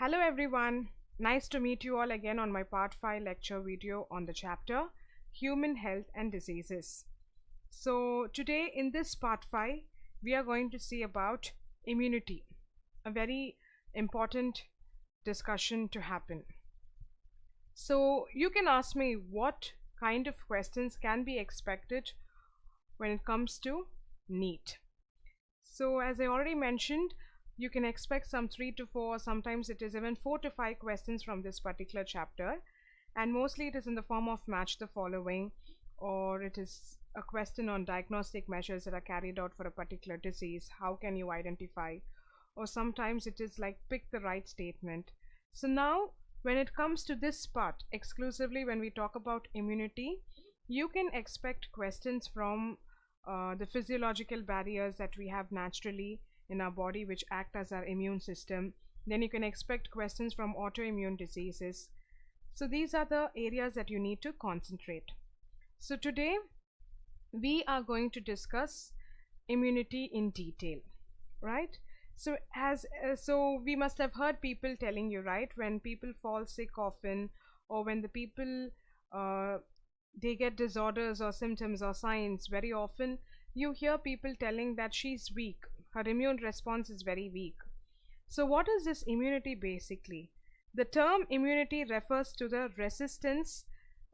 Hello everyone, nice to meet you all again on my part 5 lecture video on the chapter Human Health and Diseases. So today in this part 5 we are going to see about immunity, a very important discussion to happen. So you can ask me what kind of questions can be expected when it comes to NEET. So as I already mentioned, you can expect some 3 to 4, sometimes it is even 4 to 5 questions from this particular chapter, and mostly it is in the form of match the following, or it is a question on diagnostic measures that are carried out for a particular disease. How can you identify? Or sometimes it is like pick the right statement. So now when it comes to this part, exclusively when we talk about immunity, you can expect questions from the physiological barriers that we have naturally in our body which act as our immune system. Then you can expect questions from autoimmune diseases. So these are the areas that you need to concentrate. So today we are going to discuss immunity in detail, right? So so we must have heard people telling you, right, when people fall sick often, or when the people they get disorders or symptoms or signs, very often you hear people telling that she's weak, her immune response is very weak. So what is this immunity basically? The term immunity refers to the resistance.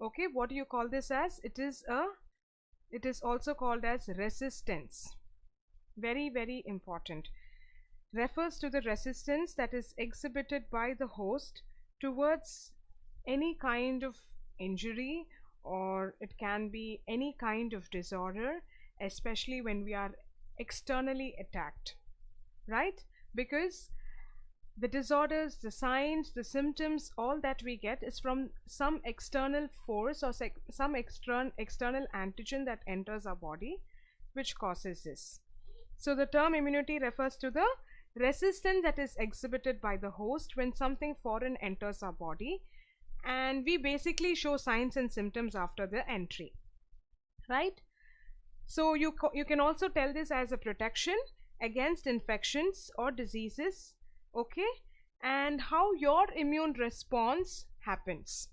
Okay, what do you call this as? It is also called as resistance. Very, very important. Refers to the resistance that is exhibited by the host towards any kind of injury, or it can be any kind of disorder, especially when we are externally attacked, right? Because the disorders, the signs, the symptoms, all that we get is from some external force or some external antigen that enters our body, which causes this. So the term immunity refers to the resistance that is exhibited by the host when something foreign enters our body, and we basically show signs and symptoms after the entry, right? So you can also tell this as a protection against infections or diseases, okay? And how your immune response happens.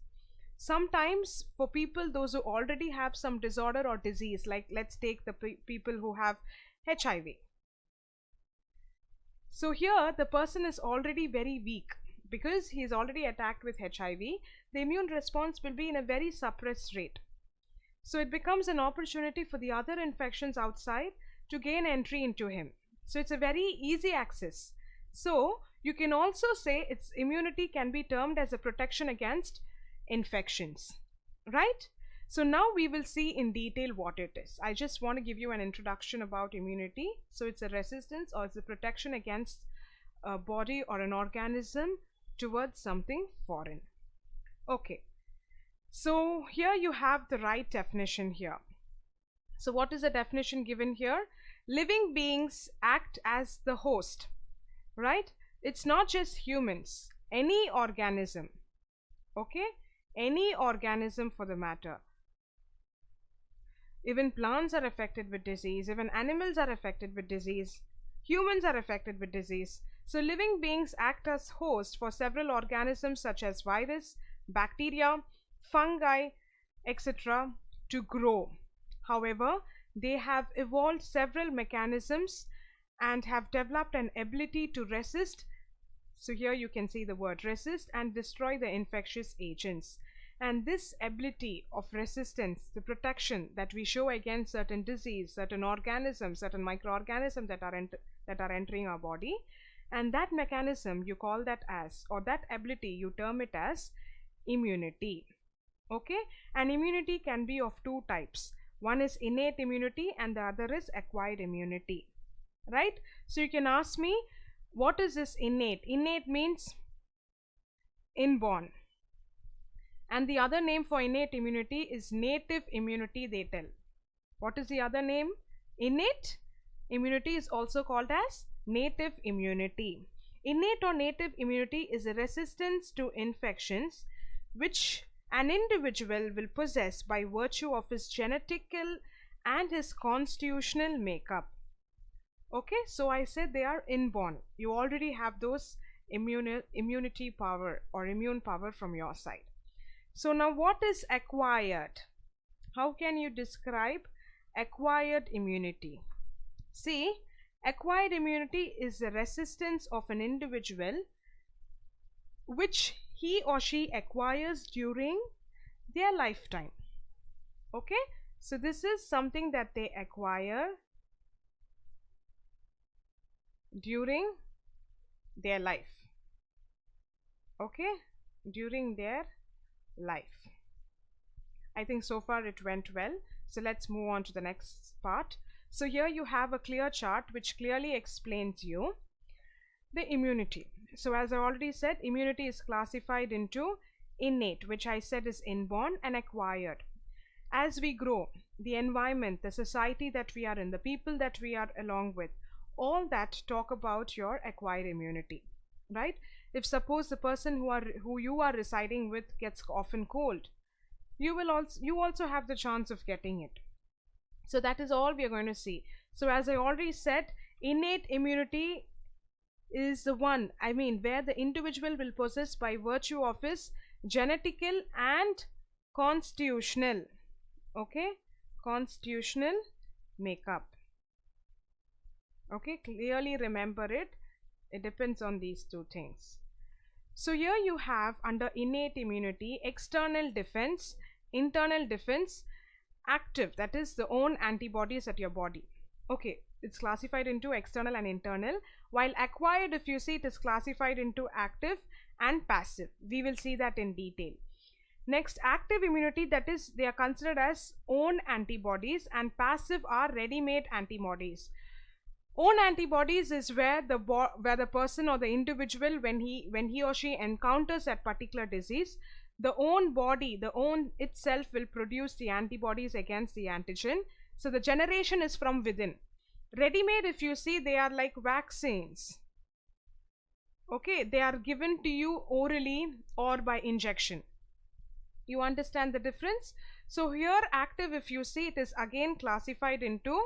Sometimes for people, those who already have some disorder or disease, like let's take the people who have HIV. So here the person is already very weak because he is already attacked with HIV. The immune response will be in a very suppressed rate. So it becomes an opportunity for the other infections outside to gain entry into him. So it's a very easy access. So you can also say its immunity can be termed as a protection against infections, right? So now we will see in detail what it is. I just want to give you an introduction about immunity. So it's a resistance, or it's a protection against a body or an organism towards something foreign. Okay. So here you have the right definition here. So what is the definition given here? Living beings act as the host, right? It's not just humans, any organism, okay? Any organism for the matter. Even plants are affected with disease, even animals are affected with disease, humans are affected with disease. So living beings act as host for several organisms such as virus, bacteria, fungi, etc. to grow. However, they have evolved several mechanisms and have developed an ability to resist. So here you can see the word resist and destroy the infectious agents. And this ability of resistance, the protection that we show against certain disease, certain organisms, certain microorganisms that are entering our body, and that mechanism you call that as, or that ability you term it as immunity. Okay, and immunity can be of two types. One is innate immunity and the other is acquired immunity, right? So you can ask me, what is this innate? Innate means inborn, and the other name for innate immunity is native immunity, they tell. What is the other name? Innate immunity is also called as native immunity. Innate or native immunity is a resistance to infections which an individual will possess by virtue of his genetical and his constitutional makeup. Okay, so I said they are inborn. You already have those immunity power or immune power from your side. So now what is acquired? How can you describe acquired immunity? See, acquired immunity is the resistance of an individual which he or she acquires during their lifetime. Okay, so this is something that they acquire during their life. Okay, during their life. I think so far it went well. So let's move on to the next part. So here you have a clear chart which clearly explains you the immunity. So as I already said, immunity is classified into innate, which I said is inborn, and acquired. As we grow, the environment, the society that we are in, the people that we are along with, all that talk about your acquired immunity, right? If suppose the person who you are residing with gets often cold, you also have the chance of getting it. So that is all we are going to see. So as I already said, innate immunity is the one, where the individual will possess by virtue of his genetical and constitutional, okay, constitutional makeup. Okay, clearly remember it. It depends on these two things. So here you have under innate immunity, external defense, internal defense, active, that is the own antibodies at your body. Okay, it's classified into external and internal, while acquired, if you see, it is classified into active and passive. We will see that in detail. Next, active immunity, that is they are considered as own antibodies, and passive are ready-made antibodies. Own antibodies is where the person or the individual, when he or she encounters that particular disease, the own body, the own itself will produce the antibodies against the antigen. So the generation is from within. Ready-made, if you see, they are like vaccines. Okay, they are given to you orally or by injection. You understand the difference? So here active, if you see, it is again classified into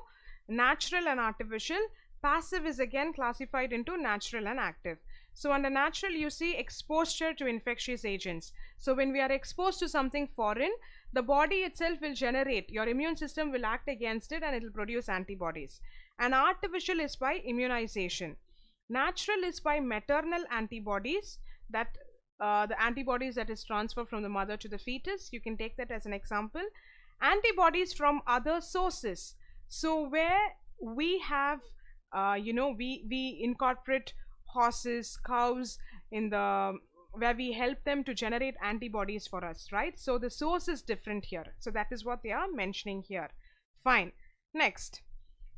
natural and artificial. Passive is again classified into natural and active. So under natural, you see exposure to infectious agents. So when we are exposed to something foreign, the body itself will generate, your immune system will act against it and it will produce antibodies. And artificial is by immunization. Natural is by maternal antibodies, that the antibodies that is transferred from the mother to the fetus. You can take that as an example. Antibodies from other sources. So where we have, we incorporate horses, cows in the, where we help them to generate antibodies for us, right? So the source is different here. So that is what they are mentioning here. Fine. Next.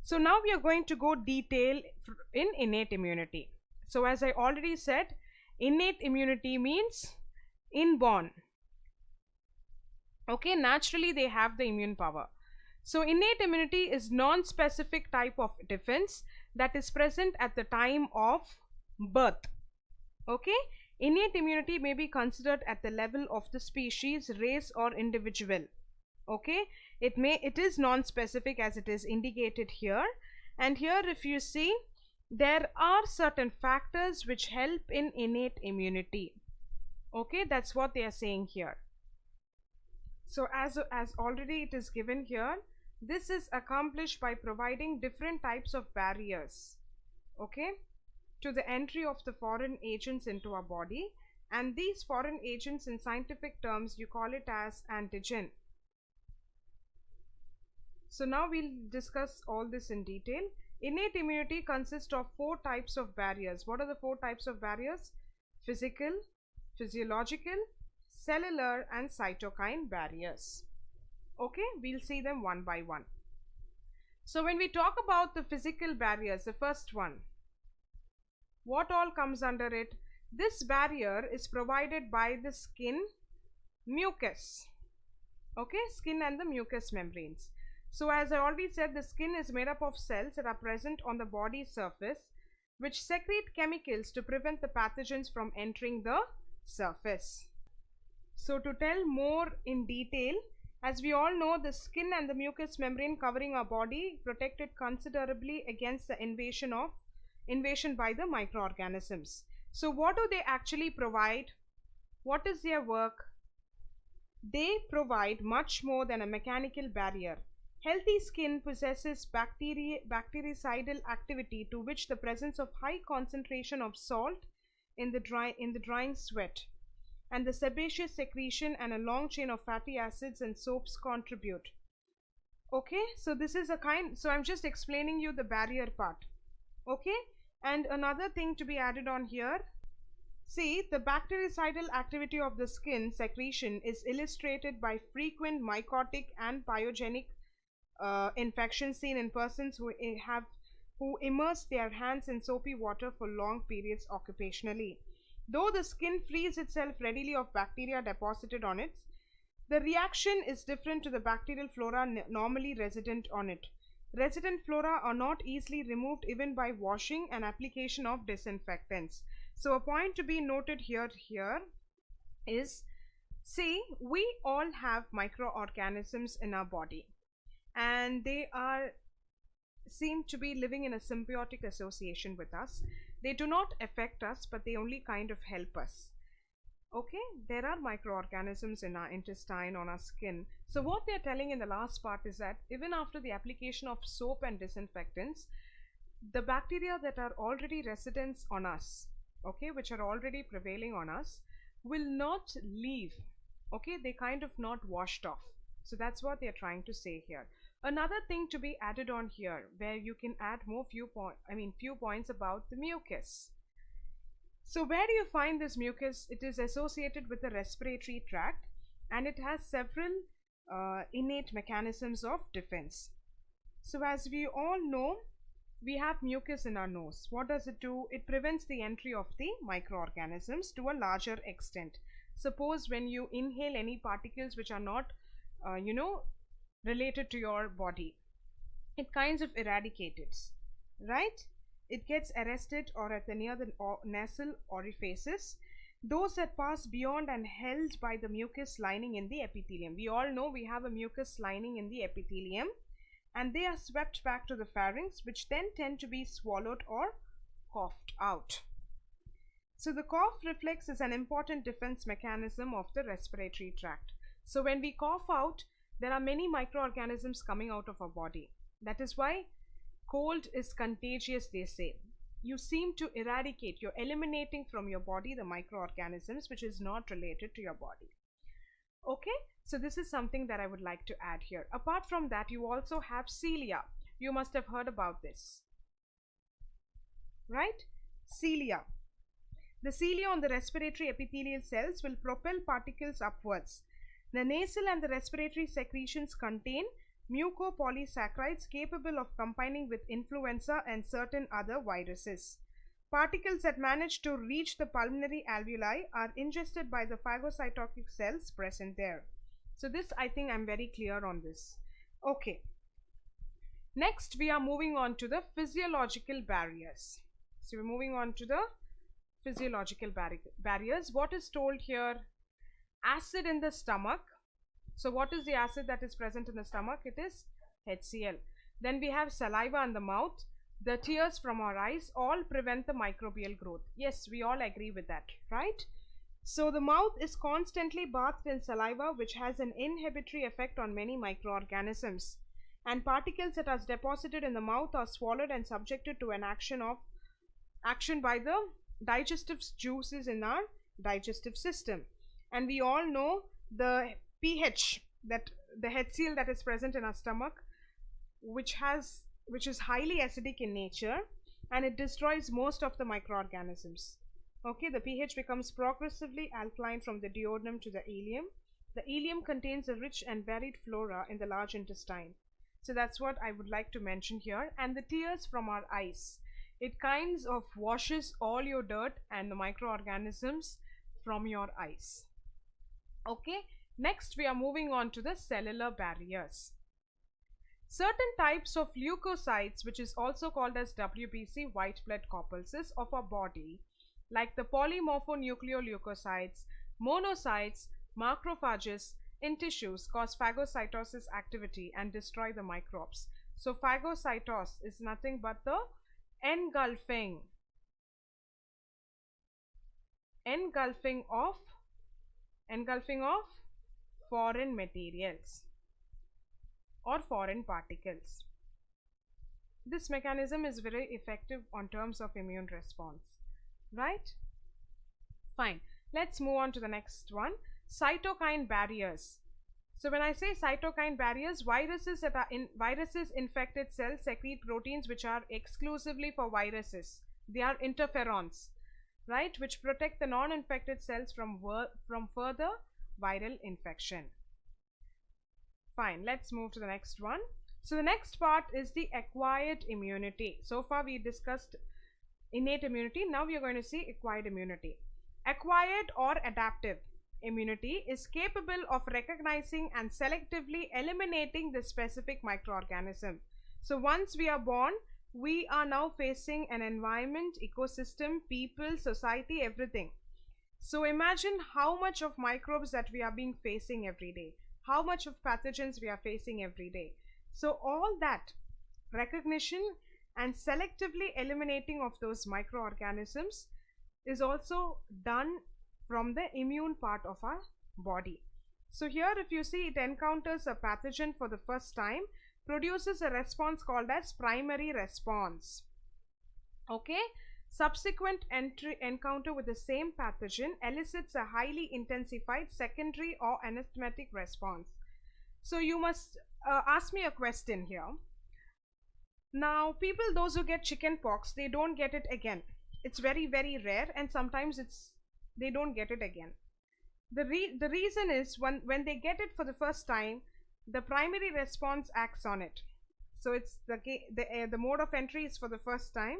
So now we are going to go detail in innate immunity. So as I already said, innate immunity means inborn. Okay, naturally they have the immune power. So innate immunity is non-specific type of defense that is present at the time of birth. Okay, innate immunity may be considered at the level of the species, race or individual. Okay, it is non-specific as it is indicated here. And here if you see, there are certain factors which help in innate immunity. Okay, that's what they are saying here. So as already it is given here, this is accomplished by providing different types of barriers, okay, to the entry of the foreign agents into our body. And these foreign agents, in scientific terms, you call it as antigen. So now we'll discuss all this in detail. Innate immunity consists of 4 types of barriers. What are the 4 types of barriers? Physical, physiological, cellular and cytokine barriers. Okay, we'll see them one by one. So when we talk about the physical barriers, the first one, what all comes under it? This barrier is provided by the skin, mucus. Okay, skin and the mucous membranes. So as I already said, the skin is made up of cells that are present on the body surface, which secrete chemicals to prevent the pathogens from entering the surface. So to tell more in detail, as we all know, the skin and the mucous membrane covering our body protect it considerably against the invasion by the microorganisms. So what do they actually provide? What is their work? They provide much more than a mechanical barrier. Healthy skin possesses bactericidal activity to which the presence of high concentration of salt in the drying sweat and the sebaceous secretion and a long chain of fatty acids and soaps contribute. Okay, so this is a kind, so I'm just explaining you the barrier part. Okay, and another thing to be added on here. See, the bactericidal activity of the skin secretion is illustrated by frequent mycotic and pyogenic infections seen in persons who immerse their hands in soapy water for long periods occupationally. Though the skin frees itself readily of bacteria deposited on it, the reaction is different to the bacterial flora normally resident on it. Resident flora are not easily removed even by washing and application of disinfectants. So a point to be noted here is, see, we all have microorganisms in our body, and they seem to be living in a symbiotic association with us. They do not affect us, but they only kind of help us. Okay, there are microorganisms in our intestine, on our skin. So what they're telling in the last part is that even after the application of soap and disinfectants, the bacteria that are already residents on us, okay, which are already prevailing on us, will not leave. Okay, they kind of not washed off. So that's what they're trying to say here. Another thing to be added on here, where you can add more few points about the mucus. So where do you find this mucus? It is associated with the respiratory tract, and it has several innate mechanisms of defense. So as we all know, we have mucus in our nose. What does it do? It prevents the entry of the microorganisms to a larger extent. Suppose when you inhale any particles which are not, related to your body, it kinds of eradicates it, right? It gets arrested or at the near the nasal orifices, those that pass beyond and held by the mucus lining in the epithelium. We all know we have a mucus lining in the epithelium, and they are swept back to the pharynx, which then tend to be swallowed or coughed out. So the cough reflex is an important defense mechanism of the respiratory tract. So when we cough out, there are many microorganisms coming out of our body. That is why cold is contagious, they say. You seem to eradicate, you're eliminating from your body the microorganisms which is not related to your body. Okay, so this is something that I would like to add here. Apart from that, you also have cilia. You must have heard about this, right? Cilia. The cilia on the respiratory epithelial cells will propel particles upwards. The nasal and the respiratory secretions contain mucopolysaccharides capable of combining with influenza and certain other viruses. Particles that manage to reach the pulmonary alveoli are ingested by the phagocytotic cells present there. So this, I think I'm very clear on this. Okay. Next, we are moving on to the physiological barriers. So we're moving on to the physiological barriers. What is told here? Acid in the stomach. So what is the acid that is present in the stomach? It is HCl. Then we have saliva in the mouth. The tears from our eyes all prevent the microbial growth. Yes, we all agree with that, right? So the mouth is constantly bathed in saliva, which has an inhibitory effect on many microorganisms. And particles that are deposited in the mouth are swallowed and subjected to an action by the digestive juices in our digestive system. And we all know the pH, that the HCl that is present in our stomach, which is highly acidic in nature, and it destroys most of the microorganisms. Okay, the pH becomes progressively alkaline from the duodenum to the ileum. The ileum contains a rich and varied flora in the large intestine. So that's what I would like to mention here. And the tears from our eyes, it kinds of washes all your dirt and the microorganisms from your eyes. Okay, next we are moving on to the cellular barriers. Certain types of leukocytes, which is also called as WBC, white blood corpuscles of our body, like the polymorphonucleoleucocytes, monocytes, macrophages in tissues, cause phagocytosis activity and destroy the microbes. So phagocytosis is nothing but the engulfing engulfing of foreign materials or foreign particles. This mechanism is very effective on terms of immune response, right? Fine. Let's move on to the next one. Cytokine barriers. So when I say cytokine barriers, viruses infected cells secrete proteins which are exclusively for viruses. They are interferons, right, which protect the non-infected cells from further viral infection. Fine, let's move to the next one. So the next part is the acquired immunity. So far we discussed innate immunity. Now we are going to see acquired immunity. Acquired or adaptive immunity is capable of recognizing and selectively eliminating the specific microorganism. So once we are born, we are now facing an environment, ecosystem, people, society, everything. So imagine how much of microbes that we are being facing every day, how much of pathogens we are facing every day. So all that recognition and selectively eliminating of those microorganisms is also done from the immune part of our body. So here if you see, it encounters a pathogen for the first time, produces a response called as primary response. Okay, subsequent encounter with the same pathogen elicits a highly intensified secondary or anesthetic response. So you must ask me a question here. Now people, those who get chicken pox, they don't get it again. It's very, very rare, and sometimes they don't get it again. The reason is when they get it for the first time, the primary response acts on it. So it's the mode of entry is for the first time.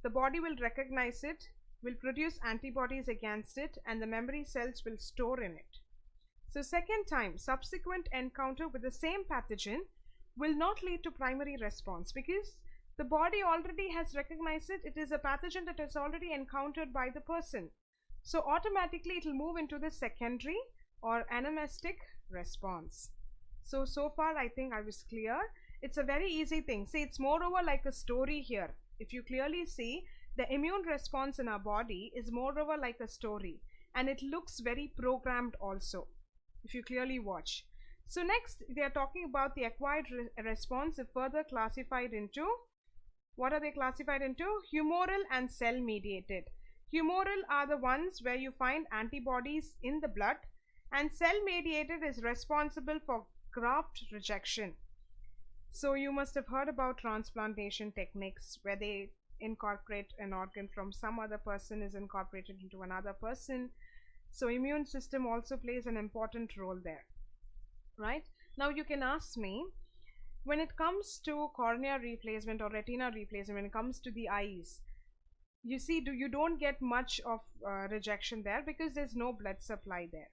The body will recognize it, will produce antibodies against it, and the memory cells will store in it. So second time, subsequent encounter with the same pathogen will not lead to primary response because the body already has recognized it. It is a pathogen that is already encountered by the person. So automatically it will move into the secondary or anesthetic response. So far I think I was clear. It's a very easy thing. See, it's moreover like a story here. If you clearly see, the immune response in our body is moreover like a story, and it looks very programmed also, if you clearly watch. So next they are talking about the acquired response, further classified into, what are they classified into? Humoral and cell mediated. Humoral are the ones where you find antibodies in the blood, and cell mediated is responsible for graft rejection. So you must have heard about transplantation techniques where they incorporate an organ from some other person is incorporated into another person. So immune system also plays an important role there, right? Now you can ask me, when it comes to cornea replacement or retina replacement, when it comes to the eyes, you see, you don't get much of rejection there because there's no blood supply there.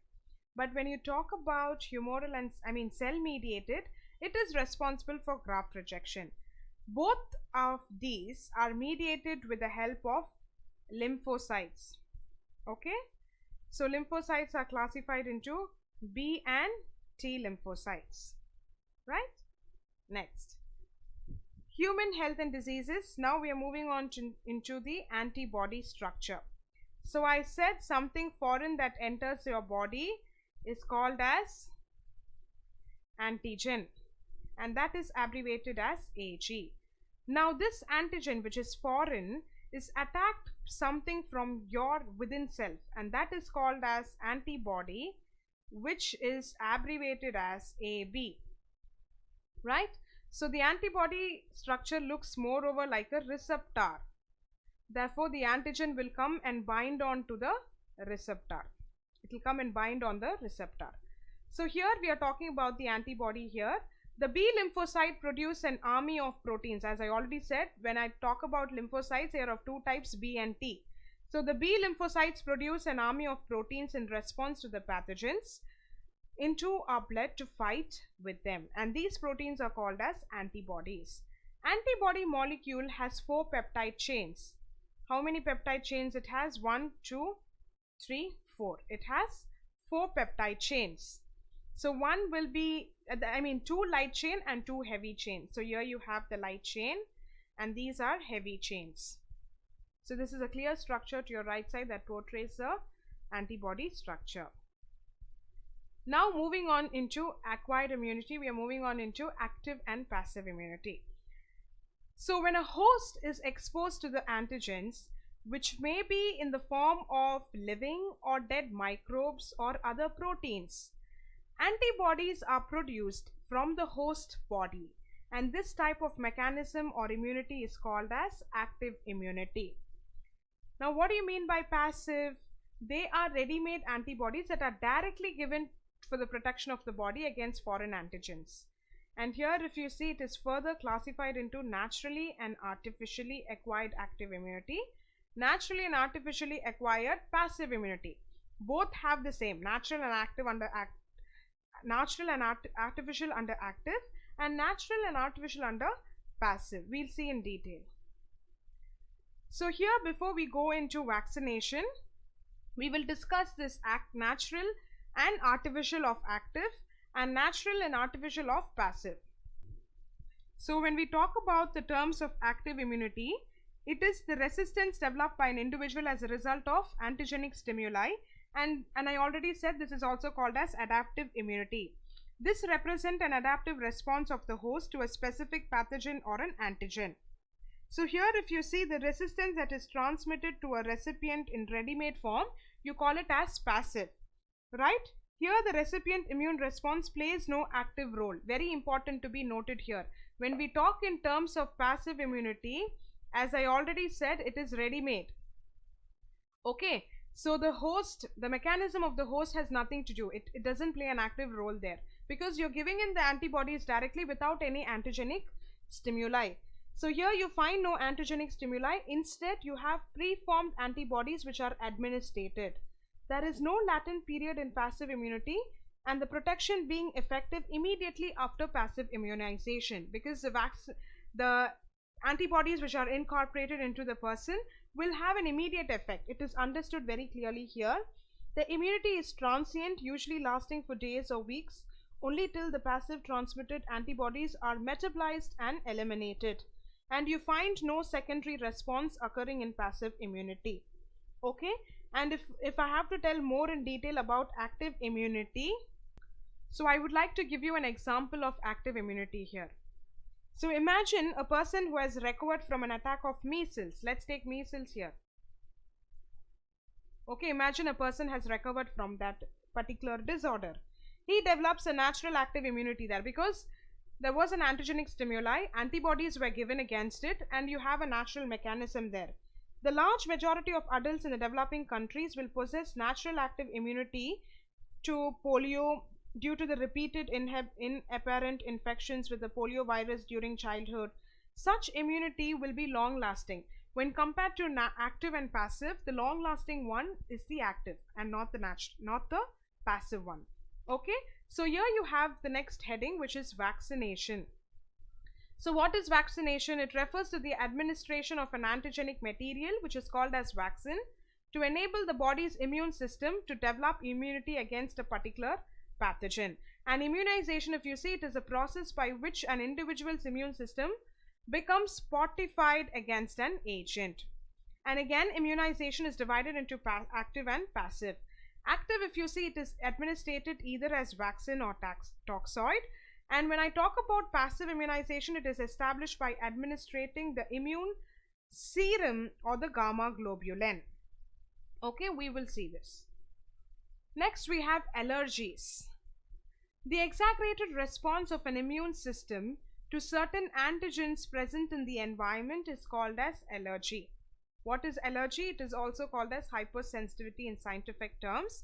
But when you talk about humoral and cell mediated, it is responsible for graft rejection. Both of these are mediated with the help of lymphocytes. Okay, so lymphocytes are classified into B and T lymphocytes, right? Next, human health and diseases. Now we are moving on into the antibody structure. So I said something foreign that enters your body is called as antigen, and that is abbreviated as AG. Now this antigen, which is foreign, is attacked something from your within self, and that is called as antibody, which is abbreviated as AB, right? So the antibody structure looks moreover like a receptor. Therefore the antigen will come and bind on to the receptor. It will come and bind on the receptor. So here we are talking about the antibody here. The B lymphocyte produce an army of proteins. As I already said, when I talk about lymphocytes, they are of two types, B and T. So the B lymphocytes produce an army of proteins in response to the pathogens into our blood to fight with them, and these proteins are called as antibodies. Antibody molecule has 4 peptide chains. How many peptide chains it has? 1, 2, 3, 4. It has 4 peptide chains. So one will be 2 light chain and 2 heavy chains. So here you have the light chain and these are heavy chains. So this is a clear structure to your right side that portrays the antibody structure. Now moving on into acquired immunity, we are moving on into active and passive immunity. So when a host is exposed to the antigens, which may be in the form of living or dead microbes or other proteins, antibodies are produced from the host body, and this type of mechanism or immunity is called as active immunity. Now what do you mean by passive? They are ready-made antibodies that are directly given for the protection of the body against foreign antigens. And here if you see, it is further classified into naturally and artificially acquired active immunity, naturally and artificially acquired passive immunity. Both have the same natural and active under artificial under active, and natural and artificial under passive. We'll see in detail. So here, before we go into vaccination, we will discuss this natural and artificial of active and natural and artificial of passive. So when we talk about the terms of active immunity, it is the resistance developed by an individual as a result of antigenic stimuli, and I already said this is also called as adaptive immunity. This represents an adaptive response of the host to a specific pathogen or an antigen. So here if you see the resistance that is transmitted to a recipient in ready-made form, you call it as passive, right? Here the recipient immune response plays no active role. Very important to be noted here. When we talk in terms of passive immunity, as I already said, it is ready-made. Okay, so the mechanism of the host has nothing to do. It doesn't play an active role there, because you're giving in the antibodies directly without any antigenic stimuli. So here you find no antigenic stimuli. Instead, you have preformed antibodies which are administered. There is no latent period in passive immunity, and the protection being effective immediately after passive immunization, because the antibodies which are incorporated into the person will have an immediate effect. It is understood very clearly here. The immunity is transient, usually lasting for days or weeks, only till the passive transmitted antibodies are metabolized and eliminated, and you find no secondary response occurring in passive immunity. Okay, and if I have to tell more in detail about active immunity, so I would like to give you an example of active immunity here. So imagine a person who has recovered from an attack of measles. Let's take measles here. Okay, imagine a person has recovered from that particular disorder. He develops a natural active immunity there because there was an antigenic stimuli, antibodies were given against it, and you have a natural mechanism there. The large majority of adults in the developing countries will possess natural active immunity to polio due to the repeated inapparent infections with the polio virus during childhood. Such immunity will be long lasting. When compared to active and passive, the long lasting one is the active and not the passive one. Okay, so here you have the next heading, which is vaccination. So what is vaccination? It refers to the administration of an antigenic material, which is called as vaccine, to enable the body's immune system to develop immunity against a particular pathogen. And immunization, if you see, it is a process by which an individual's immune system becomes fortified against an agent. And again, immunization is divided into active and passive. Active, if you see, it is administered either as vaccine or toxoid. And when I talk about passive immunization, it is established by administrating the immune serum or the gamma globulin. Okay, we will see this. Next, we have allergies. The exaggerated response of an immune system to certain antigens present in the environment is called as allergy. What is allergy? It is also called as hypersensitivity in scientific terms.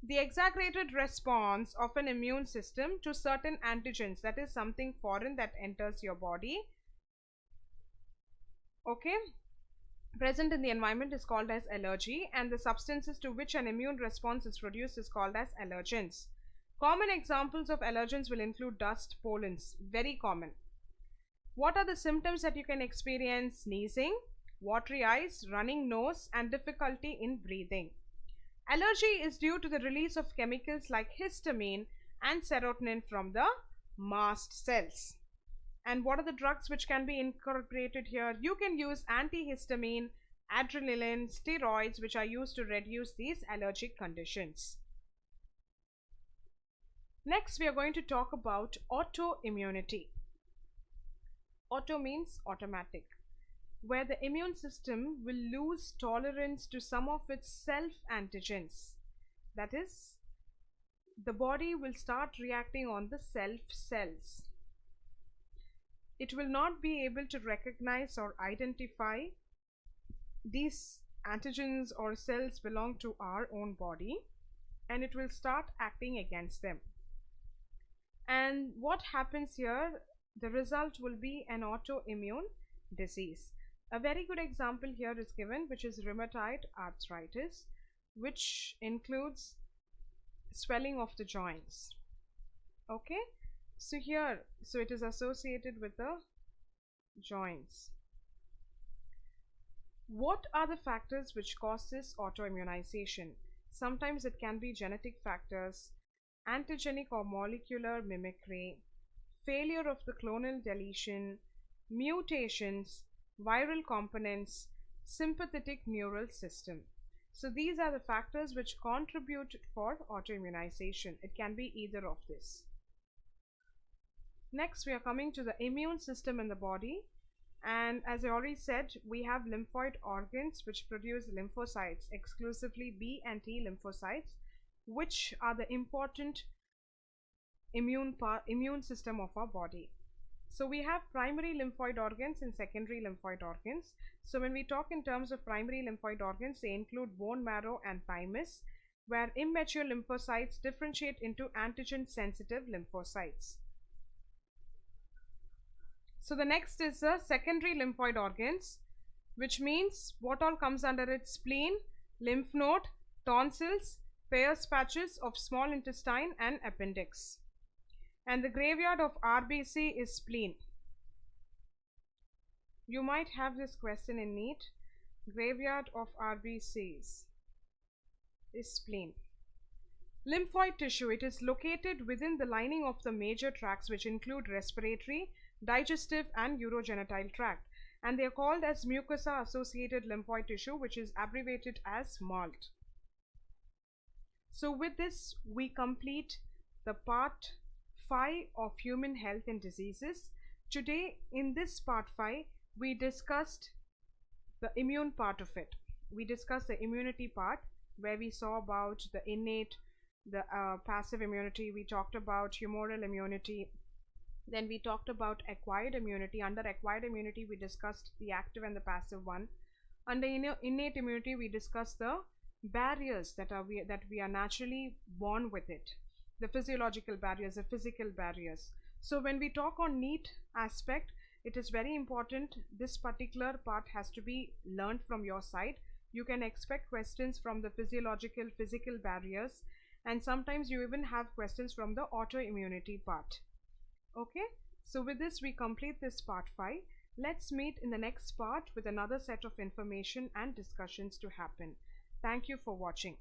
The exaggerated response of an immune system to certain antigens, that is something foreign that enters your body, okay, present in the environment, is called as allergy, and the substances to which an immune response is produced is called as allergens. Common examples of allergens will include dust, pollens, very common. What are the symptoms that you can experience? Sneezing, watery eyes, running nose, and difficulty in breathing. Allergy is due to the release of chemicals like histamine and serotonin from the mast cells. And what are the drugs which can be incorporated here? You can use antihistamine, adrenaline, steroids, which are used to reduce these allergic conditions. Next, we are going to talk about autoimmunity. Auto means automatic, where the immune system will lose tolerance to some of its self antigens. That is, the body will start reacting on the self cells. It will not be able to recognize or identify these antigens or cells belong to our own body, and it will start acting against them. And what happens here, the result will be an autoimmune disease. A very good example here is given, which is rheumatoid arthritis, which includes swelling of the joints. Okay, so here, so it is associated with the joints. What are the factors which cause this autoimmunization? Sometimes it can be genetic factors, antigenic or molecular mimicry, failure of the clonal deletion, mutations, viral components, sympathetic neural system. So these are the factors which contribute for autoimmunization. It can be either of this. Next, we are coming to the immune system in the body. And as I already said, we have lymphoid organs which produce lymphocytes, exclusively B and T lymphocytes, which are the important immune system of our body. So we have primary lymphoid organs and secondary lymphoid organs. So when we talk in terms of primary lymphoid organs, they include bone marrow and thymus, where immature lymphocytes differentiate into antigen sensitive lymphocytes. So the next is the secondary lymphoid organs, which means what all comes under it: spleen, lymph node, tonsils, Peyer's patches of small intestine and appendix. And the graveyard of RBC is spleen. You might have this question in NEET. Graveyard of RBCs is spleen. Lymphoid tissue, it is located within the lining of the major tracts, which include respiratory, digestive and urogenital tract, and they are called as mucosa associated lymphoid tissue, which is abbreviated as MALT. So with this we complete the part 5 of human health and diseases. Today in this part 5 we discussed the immune part of it. We discussed the immunity part, where we saw about the innate, the passive immunity. We talked about humoral immunity. Then we talked about acquired immunity. Under acquired immunity we discussed the active and the passive one. Under innate immunity we discussed the barriers that we are naturally born with it, the physiological barriers, the physical barriers. So when we talk on NEET aspect, it is very important, this particular part has to be learned from your side. You can expect questions from the physical barriers, and sometimes you even have questions from the autoimmunity part. Okay, so with this we complete this part 5. Let's meet in the next part with another set of information and discussions to happen. Thank you for watching.